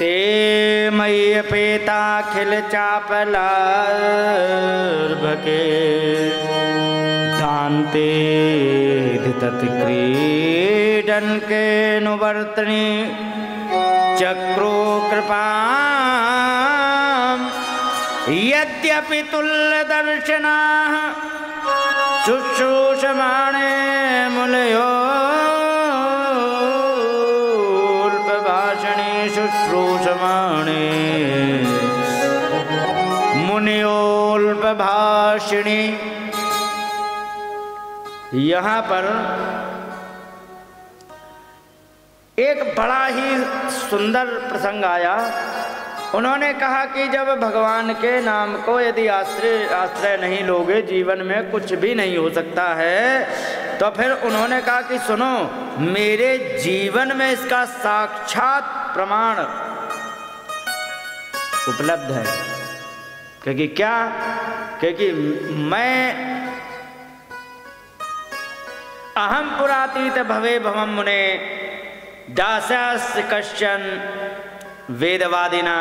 ते मयि पेताखिल चापलार्भके दान्ते धितत्क्रीडन के नुवर्तनी चक्रो कृपां यद्यपि तुल्यदर्शनाः शुश्रूषमाणे मुनयोल्पभाषिणी शुश्रूषमाणे मुनयोल्पभाषिणी। यहाँ पर एक बड़ा ही सुंदर प्रसंग आया। उन्होंने कहा कि जब भगवान के नाम को यदि आश्रय नहीं लोगे जीवन में कुछ भी नहीं हो सकता है। तो फिर उन्होंने कहा कि सुनो, मेरे जीवन में इसका साक्षात प्रमाण उपलब्ध है। क्योंकि क्या, क्योंकि मैं अहम पुरातीत भवे भवम मुने दास्यास्य कश्चन वेदवादिना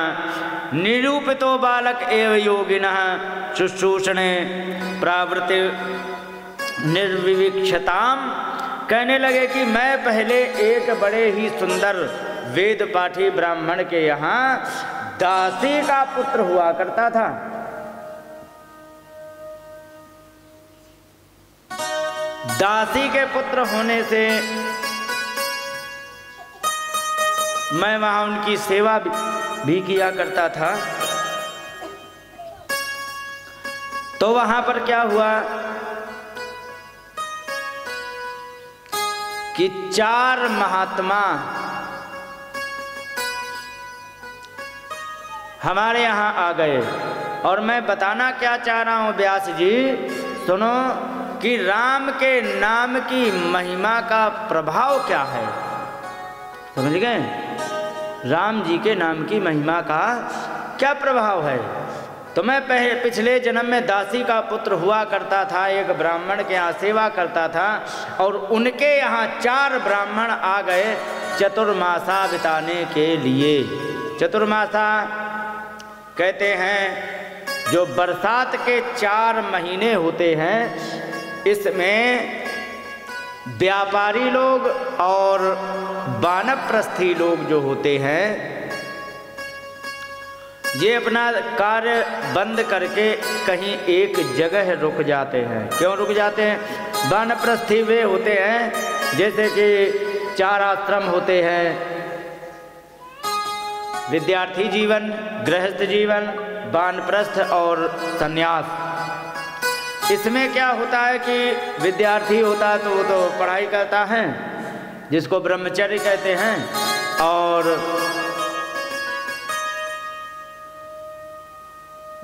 निरूपितो बालक एव योगिनः शुश्रूषणे प्रावृत्ति निर्विवक्षताम। कहने लगे कि मैं पहले एक बड़े ही सुंदर वेद पाठी ब्राह्मण के यहाँ दासी का पुत्र हुआ करता था। दासी के पुत्र होने से मैं वहां उनकी सेवा भी किया करता था। तो वहां पर क्या हुआ कि 4 महात्मा हमारे यहाँ आ गए। और मैं बताना क्या चाह रहा हूं व्यास जी, सुनो कि राम के नाम की महिमा का प्रभाव क्या है। समझ गए? राम जी के नाम की महिमा का क्या प्रभाव है। तो मैं पिछले जन्म में दासी का पुत्र हुआ करता था, एक ब्राह्मण के यहाँ सेवा करता था। और उनके यहाँ 4 ब्राह्मण आ गए चतुर्मासा बिताने के लिए। चतुर्मासा कहते हैं जो बरसात के 4 महीने होते हैं, इसमें व्यापारी लोग और वानप्रस्थी लोग जो होते हैं ये अपना कार्य बंद करके कहीं एक जगह रुक जाते हैं। क्यों रुक जाते हैं? वानप्रस्थी वे होते हैं जैसे कि 4 आश्रम होते हैं, विद्यार्थी जीवन, गृहस्थ जीवन, वानप्रस्थ और संन्यास। इसमें क्या होता है कि विद्यार्थी होता है तो वो तो पढ़ाई करता है, जिसको ब्रह्मचर्य कहते हैं। और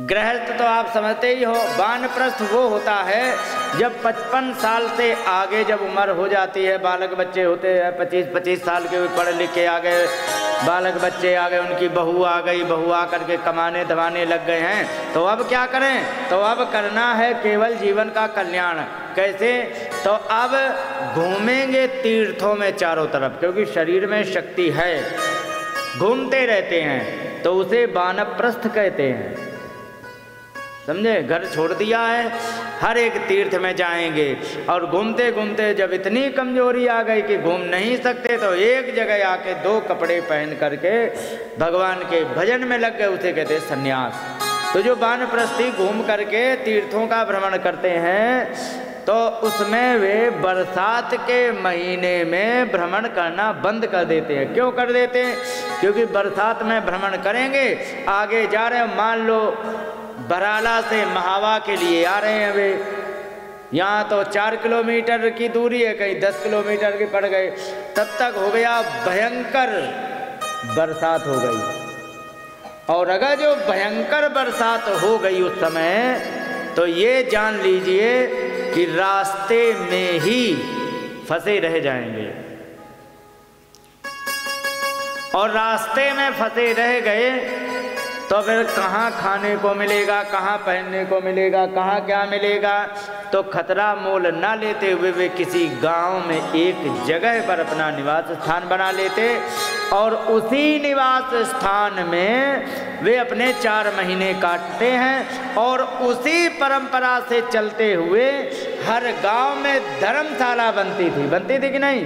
गृहस्थ तो आप समझते ही हो। वानप्रस्थ वो होता है जब 55 साल से आगे जब उम्र हो जाती है, बालक बच्चे होते हैं 25-25 साल के, पढ़ लिख के आ गए, बालक बच्चे आ गए, उनकी बहू आ गई, बहू आकर के कमाने धमाने लग गए हैं। तो अब क्या करें? तो अब करना है केवल जीवन का कल्याण। कैसे? तो अब घूमेंगे तीर्थों में चारों तरफ, क्योंकि शरीर में शक्ति है, घूमते रहते हैं, तो उसे वानप्रस्थ कहते हैं। समझे? घर छोड़ दिया है, हर एक तीर्थ में जाएंगे। और घूमते घूमते जब इतनी कमजोरी आ गई कि घूम नहीं सकते, तो एक जगह आके 2 कपड़े पहन करके भगवान के भजन में लग गए, उसे कहते संन्यास। तो जो वानप्रस्थी घूम करके तीर्थों का भ्रमण करते हैं, तो उसमें वे बरसात के महीने में भ्रमण करना बंद कर देते हैं। क्यों कर देते हैं? क्योंकि बरसात में भ्रमण करेंगे, आगे जा रहे हैं, मान लो बराला से महावा के लिए आ रहे हैं वे, यहाँ तो 4 किलोमीटर की दूरी है, कहीं 10 किलोमीटर की पड़ गए, तब तक हो गया भयंकर बरसात हो गई। और अगर जो भयंकर बरसात हो गई उस समय, तो ये जान लीजिए कि रास्ते में ही फंसे रह जाएंगे। और रास्ते में फंसे रह गए तो फिर कहाँ खाने को मिलेगा, कहाँ पहनने को मिलेगा, कहाँ क्या मिलेगा। तो खतरा मोल ना लेते हुए वे किसी गांव में एक जगह पर अपना निवास स्थान बना लेते और उसी निवास स्थान में वे अपने 4 महीने काटते हैं। और उसी परंपरा से चलते हुए हर गांव में धर्मशाला बनती थी कि नहीं?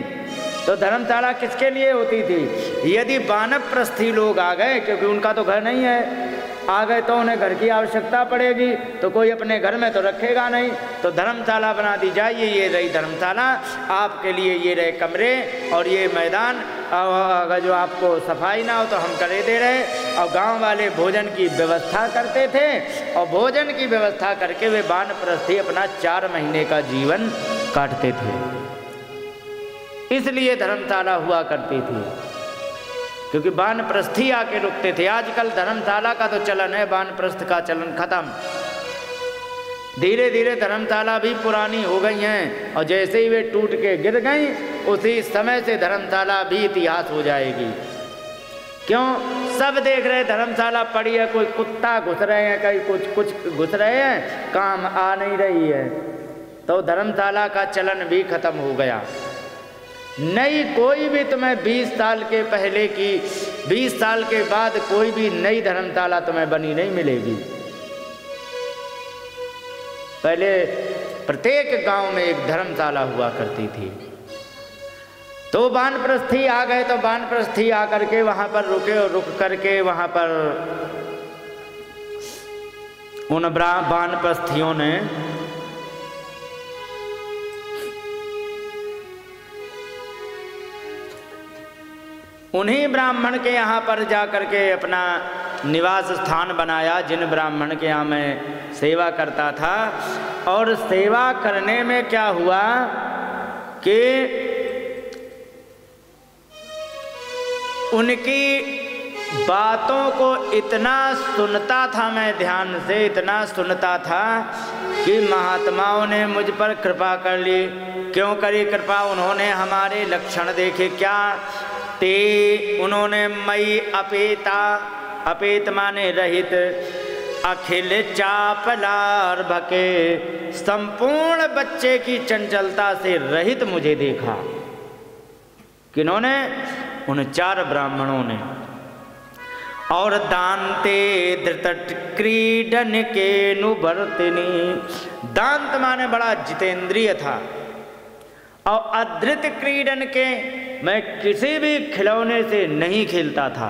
तो धर्मशाला किसके लिए होती थी? यदि वानप्रस्थी लोग आ गए, क्योंकि उनका तो घर नहीं है, आ गए तो उन्हें घर की आवश्यकता पड़ेगी, तो कोई अपने घर में तो रखेगा नहीं, तो धर्मशाला बना दी जाए। ये रही धर्मशाला, आपके लिए ये रहे कमरे और ये मैदान। अगर जो आपको सफाई ना हो तो हम करे दे रहे। और गांव वाले भोजन की व्यवस्था करते थे, और भोजन की व्यवस्था करके वे वानप्रस्थी अपना 4 महीने का जीवन काटते थे। इसलिए धर्मशाला हुआ करती थी, क्योंकि वानप्रस्थी आके रुकते थे। आजकल धर्मशाला का तो चलन है, वानप्रस्थ का चलन खत्म। धीरे धीरे धर्मशाला भी पुरानी हो गई हैं, और जैसे ही वे टूट के गिर गई, उसी समय से धर्मशाला भी इतिहास हो जाएगी। क्यों? सब देख रहे धर्मशाला पड़ी है, कोई कुत्ता घुस रहे हैं, कहीं कुछ घुस रहे हैं, काम आ नहीं रही है, तो धर्मशाला का चलन भी खत्म हो गया। नई कोई भी तुम्हें 20 साल के पहले की, 20 साल के बाद कोई भी नई धर्मशाला तुम्हें बनी नहीं मिलेगी। पहले प्रत्येक गांव में एक धर्मशाला हुआ करती थी। तो वानप्रस्थी आ गए, तो वानप्रस्थी आकर के वहां पर रुके, और रुक करके वहां पर उन वानप्रस्थियों ने उन्हीं ब्राह्मण के यहाँ पर जा कर के अपना निवास स्थान बनाया, जिन ब्राह्मण के यहाँ मैं सेवा करता था। और सेवा करने में क्या हुआ कि उनकी बातों को इतना सुनता था मैं, ध्यान से इतना सुनता था कि महात्माओं ने मुझ पर कृपा कर ली। क्यों करी कृपा? उन्होंने हमारे लक्षण देखे। क्या? ते उन्होंने मई अपेता, अपेत माने रहित, अखिल चापलार भके, संपूर्ण बच्चे की चंचलता से रहित मुझे देखा। किन्होंने? उन 4 ब्राह्मणों ने। और दांते धृत क्रीडन के नुवर्तिनी, दांत माने बड़ा जितेंद्रिय था, और अधृत क्रीडन के, मैं किसी भी खिलौने से नहीं खेलता था।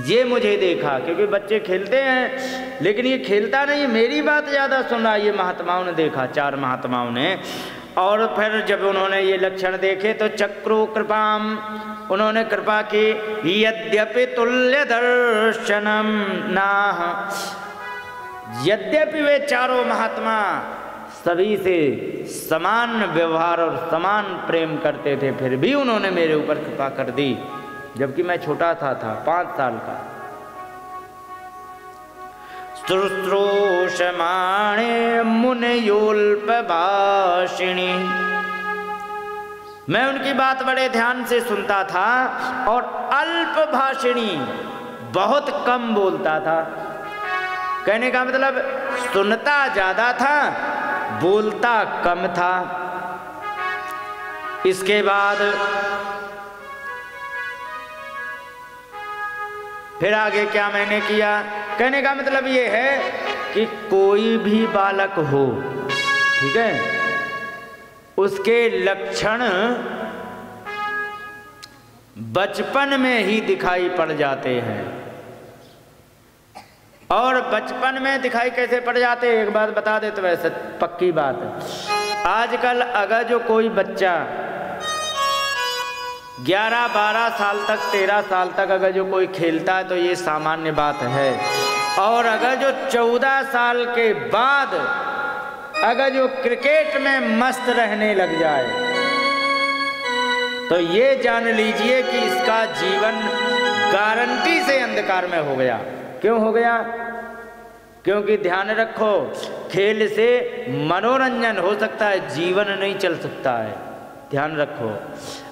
ये मुझे देखा, क्योंकि बच्चे खेलते हैं लेकिन ये खेलता नहीं, मेरी बात ज़्यादा सुन रहा। ये महात्माओं ने देखा, 4 महात्माओं ने। और फिर जब उन्होंने ये लक्षण देखे तो चक्रो कृपाम, उन्होंने कृपा की। यद्यपि तुल्य दर्शनम नाह, यद्यपि वे 4 महात्मा सभी से समान व्यवहार और समान प्रेम करते थे, फिर भी उन्होंने मेरे ऊपर कृपा कर दी, जबकि मैं छोटा था 5 साल का। शुश्रूषमाणे मुनयोल्प भाषिणी, मैं उनकी बात बड़े ध्यान से सुनता था। और अल्प भाषिणी, बहुत कम बोलता था। कहने का मतलब सुनता ज्यादा था, बोलता कम था। इसके बाद फिर आगे क्या मैंने किया? कहने का मतलब ये है कि कोई भी बालक हो, ठीक है, उसके लक्षण बचपन में ही दिखाई पड़ जाते हैं। और बचपन में दिखाई कैसे पड़ जाते हैं? एक बात बता दे तो वैसे पक्की बात है। आजकल अगर जो कोई बच्चा 11-12 साल तक, 13 साल तक अगर जो कोई खेलता है तो ये सामान्य बात है। और अगर जो 14 साल के बाद अगर जो क्रिकेट में मस्त रहने लग जाए तो ये जान लीजिए कि इसका जीवन गारंटी से अंधकार में हो गया। क्यों हो गया? क्योंकि ध्यान रखो, खेल से मनोरंजन हो सकता है, जीवन नहीं चल सकता है। ध्यान रखो।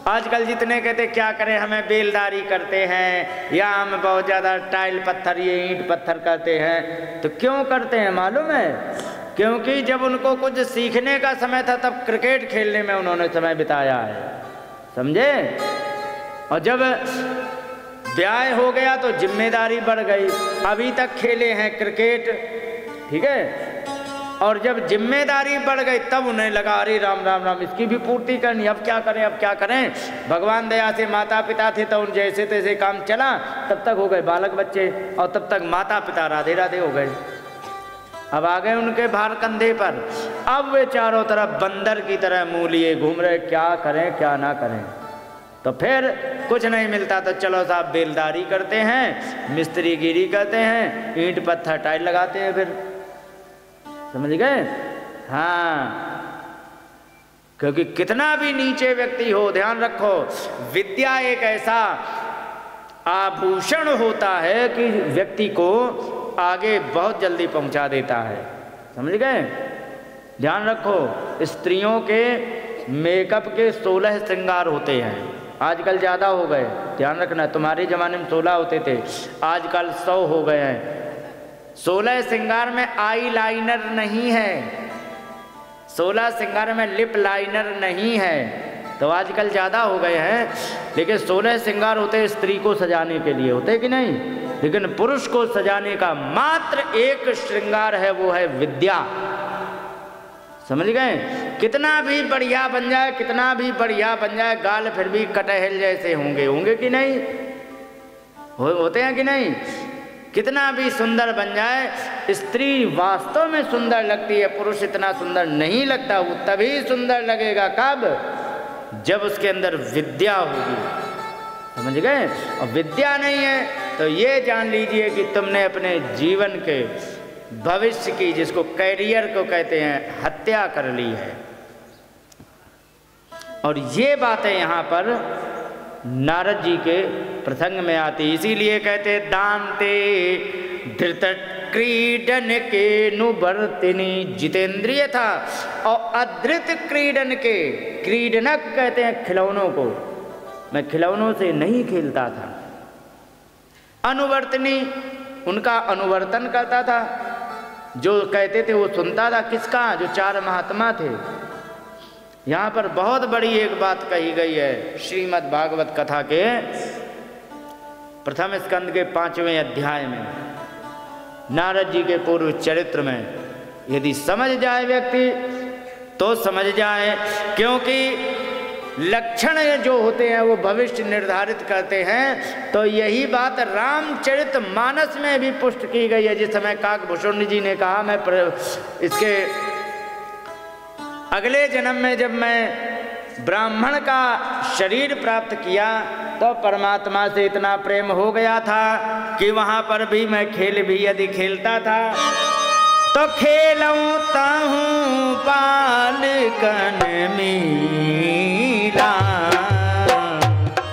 आजकल जितने कहते क्या करें, हमें बेलदारी करते हैं या हम बहुत ज़्यादा टाइल पत्थर, ये ईंट पत्थर करते हैं, तो क्यों करते हैं मालूम है? क्योंकि जब उनको कुछ सीखने का समय था तब क्रिकेट खेलने में उन्होंने समय बिताया है, समझे? और जब ब्याह हो गया तो जिम्मेदारी बढ़ गई। अभी तक खेले हैं क्रिकेट, ठीक है, और जब जिम्मेदारी बढ़ गई तब उन्हें लगा अरे राम राम राम इसकी भी पूर्ति करनी, अब क्या करें अब क्या करें। भगवान दया से माता पिता थे तो उन जैसे तैसे काम चला, तब तक हो गए बालक बच्चे, और तब तक माता पिता राधे राधे हो गए। अब आ गए उनके भार कंधे पर, अब वे चारों तरफ बंदर की तरह मुँह लिए घूम रहे, क्या करें क्या ना करें। तो फिर कुछ नहीं मिलता तो चलो साहब बेलदारी करते हैं, मिस्त्री गिरी करते हैं, ईंट पत्थर टाइल लगाते हैं, फिर समझ गए। हाँ, क्योंकि कितना भी नीचे व्यक्ति हो, ध्यान रखो विद्या एक ऐसा आभूषण होता है कि व्यक्ति को आगे बहुत जल्दी पहुंचा देता है, समझ गए। ध्यान रखो स्त्रियों के मेकअप के 16 श्रृंगार होते हैं, आजकल ज़्यादा हो गए, ध्यान रखना। तुम्हारे ज़माने में 16 होते थे, आजकल 100 हो गए हैं। 16 श्रृंगार में आई लाइनर नहीं है, 16 श्रृंगार में लिप लाइनर नहीं है, तो आजकल ज़्यादा हो गए हैं। लेकिन 16 श्रृंगार होते स्त्री को सजाने के लिए, होते कि नहीं। लेकिन पुरुष को सजाने का मात्र एक श्रृंगार है, वो है विद्या, समझ गए। कितना भी बढ़िया बन जाए, कितना भी बढ़िया बन जाए, गाल फिर भी कटहल जैसे होंगे, होंगे कि नहीं, होते हैं कि नहीं। कितना भी सुंदर बन जाए, स्त्री वास्तव में सुंदर लगती है, पुरुष इतना सुंदर नहीं लगता। वो तभी सुंदर लगेगा कब, जब उसके अंदर विद्या होगी, समझ गए। और विद्या नहीं है तो ये जान लीजिए कि तुमने अपने जीवन के भविष्य की, जिसको कैरियर को कहते हैं, हत्या कर ली है। और ये बातें यहाँ पर नारद जी के प्रसंग में आती, इसीलिए कहते दान्ते धृत क्रीडन के नुवर्तिनी, जितेंद्रिय था और अधृत क्रीडन के, क्रीडनक कहते हैं खिलौनों को, मैं खिलौनों से नहीं खेलता था। अनुवर्तनी, उनका अनुवर्तन करता था, जो कहते थे वो सुनता था। किसका, जो 4 महात्मा थे। यहाँ पर बहुत बड़ी एक बात कही गई है श्रीमद् भागवत कथा के प्रथम स्कंद के 5वें अध्याय में, नारद जी के पूर्व चरित्र में। यदि समझ जाए व्यक्ति तो समझ जाए, क्योंकि लक्षण जो होते हैं वो भविष्य निर्धारित करते हैं। तो यही बात रामचरित मानस में भी पुष्ट की गई है। जिस समय काकभूषुंड जी ने कहा मैं इसके अगले जन्म में जब मैं ब्राह्मण का शरीर प्राप्त किया तो परमात्मा से इतना प्रेम हो गया था कि वहाँ पर भी मैं खेल भी यदि खेलता था तो खेलता हूँ बालकन मीरा,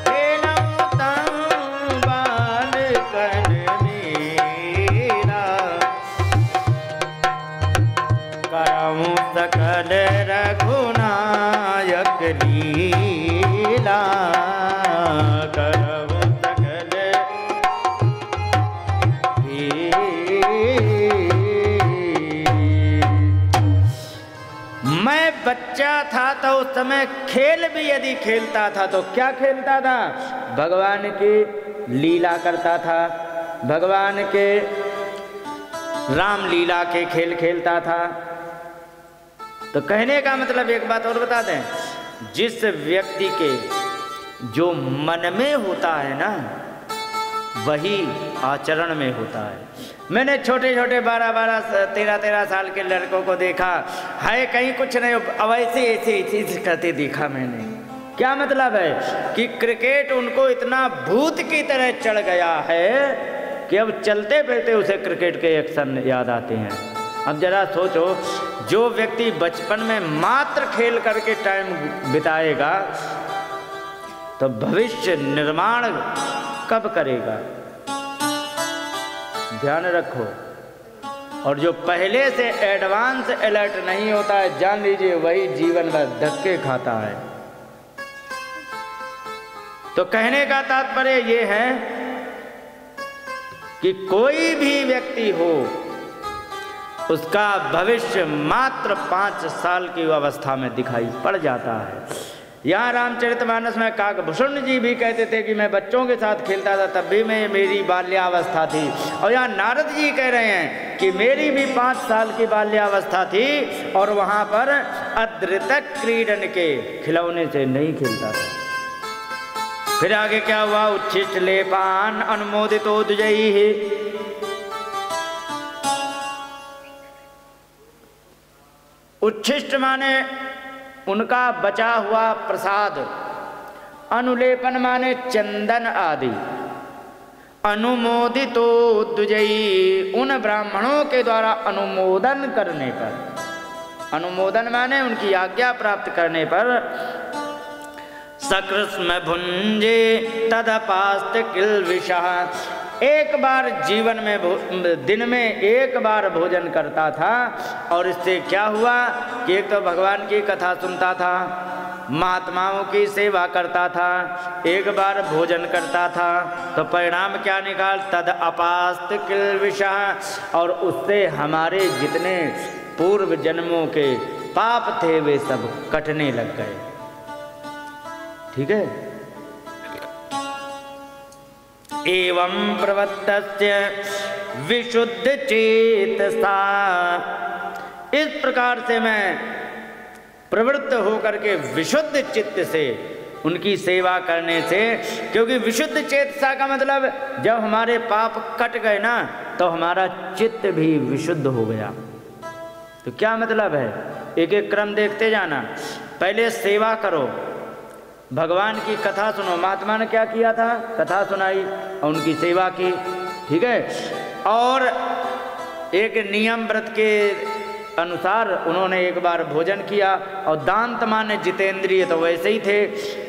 खेलता हूँ बालकन मीरा, करऊँ सकल रघुनायक लीला, बच्चा था तो उस समय खेल भी यदि खेलता था तो क्या खेलता था, भगवान की लीला करता था, भगवान के राम लीला के खेल खेलता था। तो कहने का मतलब एक बात और बता दें, जिस व्यक्ति के जो मन में होता है ना वही आचरण में होता है। मैंने छोटे छोटे 12-12 13-13 साल के लड़कों को देखा है, कहीं कुछ नहीं, अब ऐसे चीज करते देखा मैंने। क्या मतलब है कि क्रिकेट उनको इतना भूत की तरह चढ़ गया है कि अब चलते फिरते उसे क्रिकेट के एक्शन याद आते हैं। अब जरा सोचो, जो व्यक्ति बचपन में मात्र खेल करके टाइम बिताएगा तो भविष्य निर्माण कब करेगा, ध्यान रखो। और जो पहले से एडवांस अलर्ट नहीं होता है, जान लीजिए वही जीवन भर धक्के खाता है। तो कहने का तात्पर्य ये है कि कोई भी व्यक्ति हो उसका भविष्य मात्र 5 साल की अवस्था में दिखाई पड़ जाता है। यहाँ रामचरितमानस में काकभूषण जी भी कहते थे कि मैं बच्चों के साथ खेलता था, तब भी मैं मेरी बाल्यावस्था थी। और यहाँ नारद जी कह रहे हैं कि मेरी भी 5 साल की बाल्यावस्था थी और वहाँ पर अदृतक क्रीडन के खिलौने से नहीं खेलता था। फिर आगे क्या हुआ? उच्छिष्ट लेपान अनुमोदितो द्विजैहि। उच्छिष्ट माने उनका बचा हुआ प्रसाद, अनुलेपन माने चंदन आदि, अनुमोदितो द्विजैहि उन ब्राह्मणों के द्वारा अनुमोदन करने पर, अनुमोदन माने उनकी आज्ञा प्राप्त करने पर, सकृष्म भुंजे तदपास्त किल्बिषः एक बार जीवन में दिन में एक बार भोजन करता था। और इससे क्या हुआ कि एक तो भगवान की कथा सुनता था, महात्माओं की सेवा करता था, एक बार भोजन करता था, तो परिणाम क्या निकाल? तद अपास्त किल्बिषः और उससे हमारे जितने पूर्व जन्मों के पाप थे वे सब कटने लग गए। ठीक है। एवं प्रवत्तस्य विशुद्ध चेतसा इस प्रकार से मैं प्रवृत्त होकर के विशुद्ध चित्त से उनकी सेवा करने से, क्योंकि विशुद्ध चेतसा का मतलब जब हमारे पाप कट गए ना तो हमारा चित्त भी विशुद्ध हो गया। तो क्या मतलब है? एक एक क्रम देखते जाना। पहले सेवा करो, भगवान की कथा सुनो। महात्मा ने क्या किया था? कथा सुनाई और उनकी सेवा की। ठीक है। और एक नियम व्रत के अनुसार उन्होंने एक बार भोजन किया। और दांत माने जितेंद्रिय, तो वैसे ही थे।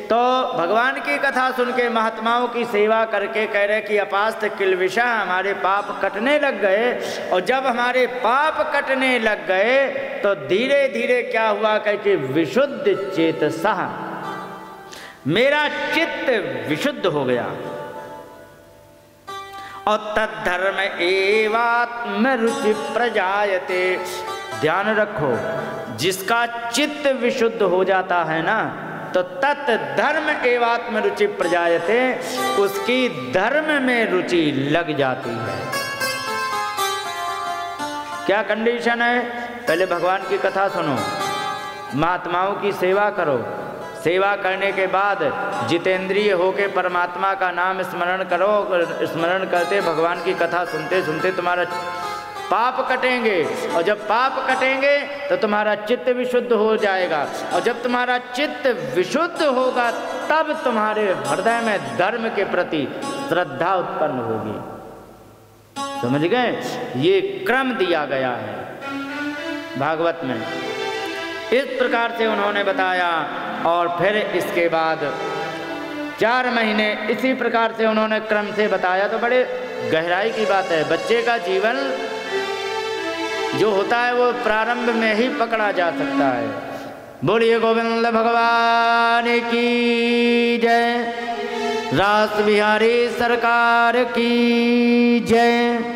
तो भगवान की कथा सुन के महात्माओं की सेवा करके कह रहे कि अपास्त किल्बिषः हमारे पाप कटने लग गए। और जब हमारे पाप कटने लग गए तो धीरे धीरे क्या हुआ? कह के विशुद्ध चेतसः मेरा चित्त विशुद्ध हो गया। और तद्धर्म एवात्म रुचि प्रजायते। ध्यान रखो, जिसका चित्त विशुद्ध हो जाता है ना तो तत् धर्म एवात्म रुचि प्रजायते, उसकी धर्म में रुचि लग जाती है। क्या कंडीशन है? पहले भगवान की कथा सुनो, महात्माओं की सेवा करो, सेवा करने के बाद जितेंद्रिय होके परमात्मा का नाम स्मरण करो। स्मरण करते भगवान की कथा सुनते सुनते तुम्हारा पाप कटेंगे। और जब पाप कटेंगे तो तुम्हारा चित्त विशुद्ध हो जाएगा। और जब तुम्हारा चित्त विशुद्ध होगा तब तुम्हारे हृदय में धर्म के प्रति श्रद्धा उत्पन्न होगी। समझ गए? ये क्रम दिया गया है भागवत में। इस प्रकार से उन्होंने बताया। और फिर इसके बाद 4 महीने इसी प्रकार से उन्होंने क्रम से बताया। तो बड़े गहराई की बात है। बच्चे का जीवन जो होता है वो प्रारंभ में ही पकड़ा जा सकता है। बोलिए गोविंद भगवान की जय, रास बिहारी सरकार की जय।